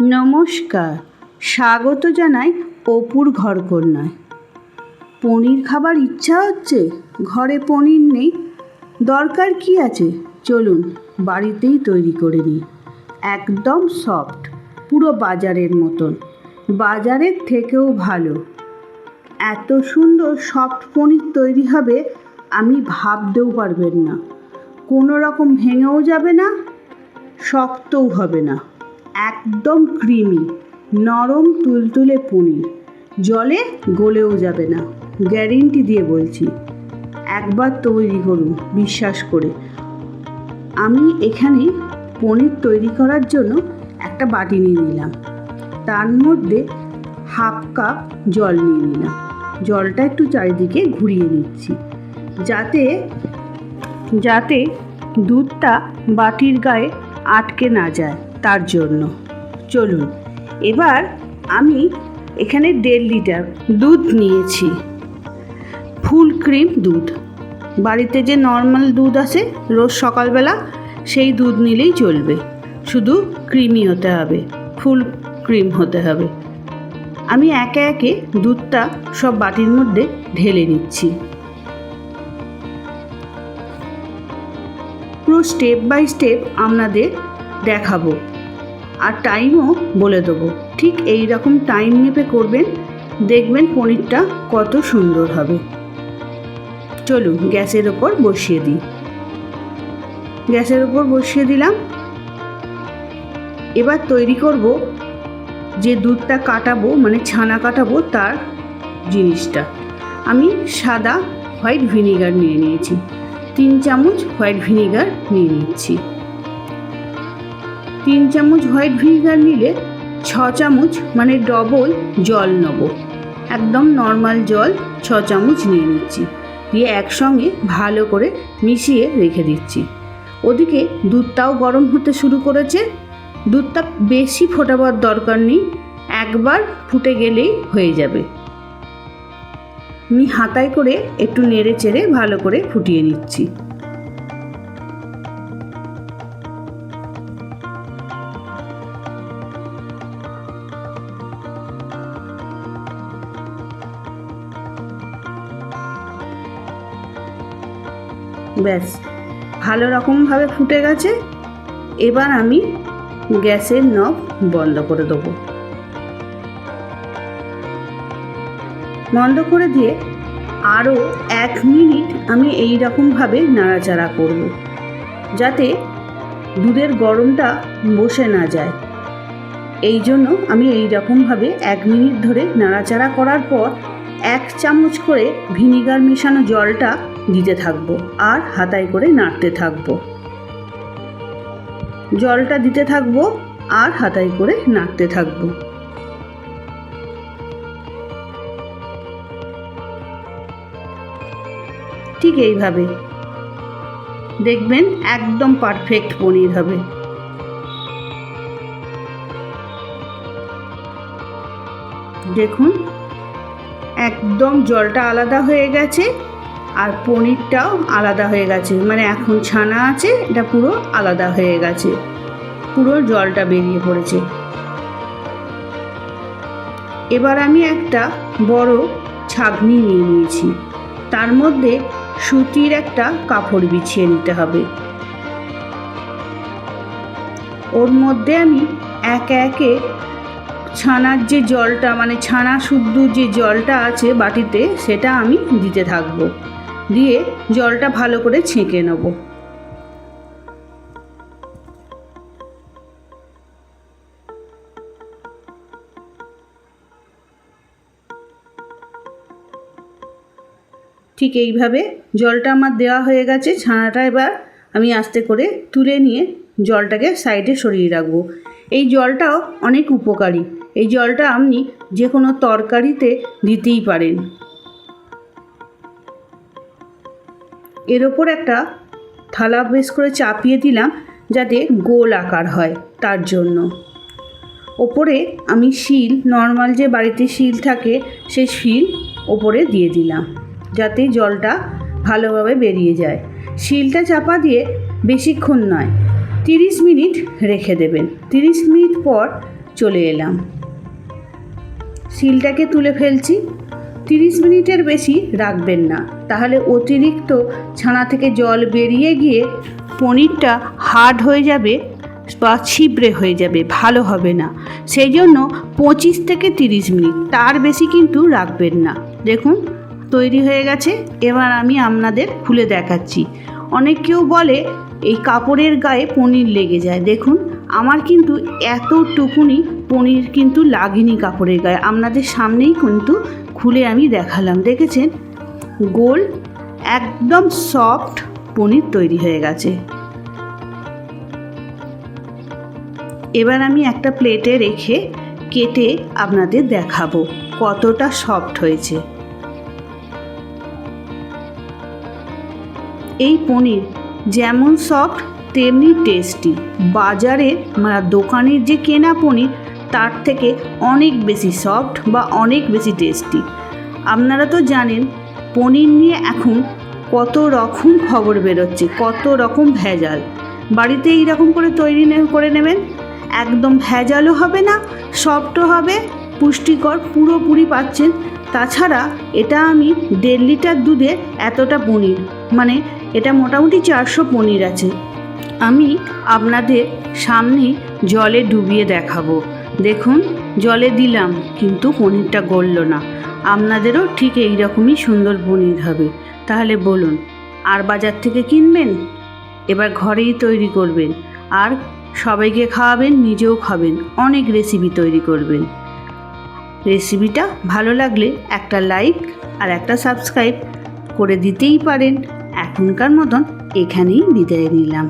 নমস্কার, স্বাগত জানাই অপুর ঘরকন্যায়। পনির খাবার ইচ্ছা হচ্ছে, ঘরে পনির নেই, দরকার কি আছে, চলুন বাড়িতেই তৈরি করে নিই। একদম সফট, পুরো বাজারের মতন, বাজারের থেকেও ভালো। এত সুন্দর সফট পনির তৈরি হবে আমি ভাবতেও পারবেন না। কোনো রকম ভেঙেও যাবে না, শক্তও হবে না, একদম ক্রিমি, নরম তুলতুলে পনির, জলে গলেও যাবে না, গ্যারেন্টি দিয়ে বলছি। একবার তৈরি করুন বিশ্বাস করে। আমি এখানে পনির তৈরি করার জন্য একটা বাটি নিয়ে নিলাম, তার মধ্যে হাফ কাপ জল নিয়ে নিলাম। জলটা একটু চারিদিকে ঘুরিয়ে নিচ্ছি যাতে দুধটা বাটির গায়ে আটকে না যায়, তার জন্য। চলুন, এবার আমি এখানে 1.5 লিটার দুধ নিয়েছি, ফুল ক্রিম দুধ। বাড়িতে যে নর্মাল দুধ আসে রোজ সকালবেলা, সেই দুধ নিলেই চলবে, শুধু ক্রিমি হতে হবে, ফুল ক্রিম হতে হবে। আমি একে একে দুধটা সব বাটির মধ্যে ঢেলে নিচ্ছি। পুরো স্টেপ বাই স্টেপ আপনাদের দেখাবো, আর টাইমও বলে দেবো। ঠিক এই রকম টাইম মেপে করবেন, দেখবেন পনিরটা কত সুন্দর হবে। চলুন গ্যাসের ওপর বসিয়ে দিই। গ্যাসের ওপর বসিয়ে দিলাম। এবার তৈরি করব যে দুধটা কাটাবো, মানে ছানা কাটাবো, তার জিনিসটা। আমি সাদা হোয়াইট ভিনিগার নিয়ে নিয়েছি, 3 চামচ হোয়াইট ভিনিগার নিয়ে নিচ্ছি। 3 চামচ হোয়াইট ভিনিগার নিলে 6 চামচ মানে ডবল জল নেব। একদম নর্মাল জল 6 চামচ নিয়ে নিচ্ছি, দিয়ে একসঙ্গে ভালো করে মিশিয়ে রেখে দিচ্ছি। ওদিকে দুধটাও গরম হতে শুরু করেছে। দুধটা বেশি ফোটাবার দরকার নেই, একবার ফুটে গেলেই হয়ে যাবে। আমি হাতায় করে একটু নেড়ে চেড়ে ভালো করে ফুটিয়ে নিচ্ছি। ব্যাস, ভালো রকমভাবে ফুটে গেছে। এবার আমি গ্যাসের নব বন্ধ করে দেবো। বন্ধ করে দিয়ে আরও 1 মিনিট আমি এই রকমভাবে নাড়াচাড়া করব, যাতে দুধের গরমটা বসে না যায়। এই জন্য আমি এই রকমভাবে 1 মিনিট ধরে নাড়াচাড়া করার পর 1 চামচ করে ভিনিগার মেশানো জলটা দিতে থাকবো, আর হাতায় করে নাড়তে থাকবো। জলটা দিতে থাকবো আর হাতায় করে নাড়তে থাকবো। ঠিক এইভাবে দেখবেন একদম পারফেক্ট পনির হবে। দেখুন একদম জলটা আলাদা হয়ে গেছে, আর পনিরটাও আলাদা হয়ে গেছে, মানে এখন ছানা আছে, এটা পুরো আলাদা হয়ে গেছে, পুরো জলটা বেরিয়ে পড়েছে। এবার আমি একটা বড় ছাঁকনি নিয়ে নিয়েছি, তার মধ্যে সুতির একটা কাপড় বিছিয়ে নিতে হবে। ওর মধ্যে আমি একে একে ছানার যে জলটা, মানে ছানা শুদ্ধ যে জলটা আছে বাটিতে, সেটা আমি দিতে থাকবো, দিয়ে জলটা ভালো করে ছেঁকে নেব। ঠিক এইভাবে জলটা আমার দেওয়া হয়ে গেছে। ছানাটা এবার আমি আস্তে করে তুলে নিয়ে জলটাকে সাইডে সরিয়ে রাখবো। এই জলটাও অনেক উপকারী, এই জলটা আপনি যে কোনো তরকারিতে দিতেই পারেন। এর ওপর একটা থালা বেশ করে চাপিয়ে দিলাম, যাতে গোল আকার হয়, তার জন্য। ওপরে আমি শিল, নর্মাল যে বাড়িতে শিল থাকে, সেই শিল ওপরে দিয়ে দিলাম, যাতে জলটা ভালোভাবে বেরিয়ে যায়। শিলটা চাপা দিয়ে বেশিক্ষণ নয়, 30 মিনিট রেখে দেবেন। 30 মিনিট পর চলে এলাম। সিলটাকে তুলে ফেলছি। 30 মিনিটের বেশি রাখবেন না, তাহলে অতিরিক্ত ছানা থেকে জল বেরিয়ে গিয়ে পনিরটা হার্ড হয়ে যাবে বা ছিবড়ে হয়ে যাবে, ভালো হবে না। সেই জন্য 25 থেকে 30 মিনিট, তার বেশি কিন্তু রাখবেন না। দেখুন তৈরি হয়ে গেছে। এবার আমি আপনাদের খুলে দেখাচ্ছি। অনেকেও বলে এই কাপড়ের গায়ে পনির লেগে যায়। দেখুন আমার কিন্তু এতটুকুনি পনির কিন্তু লাগেনি কাপড়ের গায়ে। আপনাদের সামনেই কিন্তু খুলে আমি দেখালাম। দেখেছেন গোল একদম সফট পনির তৈরি হয়ে গেছে। এবার আমি একটা প্লেটে রেখে কেটে আপনাদের দেখাবো কতটা সফট হয়েছে। এই পনির যেমন সফট তেমনি টেস্টি। বাজারের দোকানের যে কেনা পনির তার থেকে অনেক বেশি সফট বা অনেক বেশি টেস্টি। আপনারা তো জানেন পনির নিয়ে এখন কত রকম খবর বেরোচ্ছে, কত রকম ভেজাল। বাড়িতে এইরকম করে তৈরি করে নেবেন, একদম ভেজালও হবে না, সফটও হবে, পুষ্টিকর পুরোপুরি পাচ্ছেন। তাছাড়া এটা আমি 1.5 লিটার দুধে এতটা পনির, মানে এটা মোটামুটি 400 পনির আছে। আমি আপনাদের সামনে জলে ডুবিয়ে দেখাবো। দেখুন জলে দিলাম কিন্তু পনিরটা গলল না। আপনাদেরও ঠিক এই রকমই সুন্দর পনির হবে। তাহলে বলুন আর বাজার থেকে কিনবেন? এবার ঘরেই তৈরি করবেন আর সবাইকে খাওয়াবেন, নিজেও খাবেন, অনেক রেসিপি তৈরি করবেন। রেসিপিটা ভালো লাগলে একটা লাইক আর একটা সাবস্ক্রাইব করে দিতেই পারেন। এখনকার মতন এখানেই বিদায় নিলাম।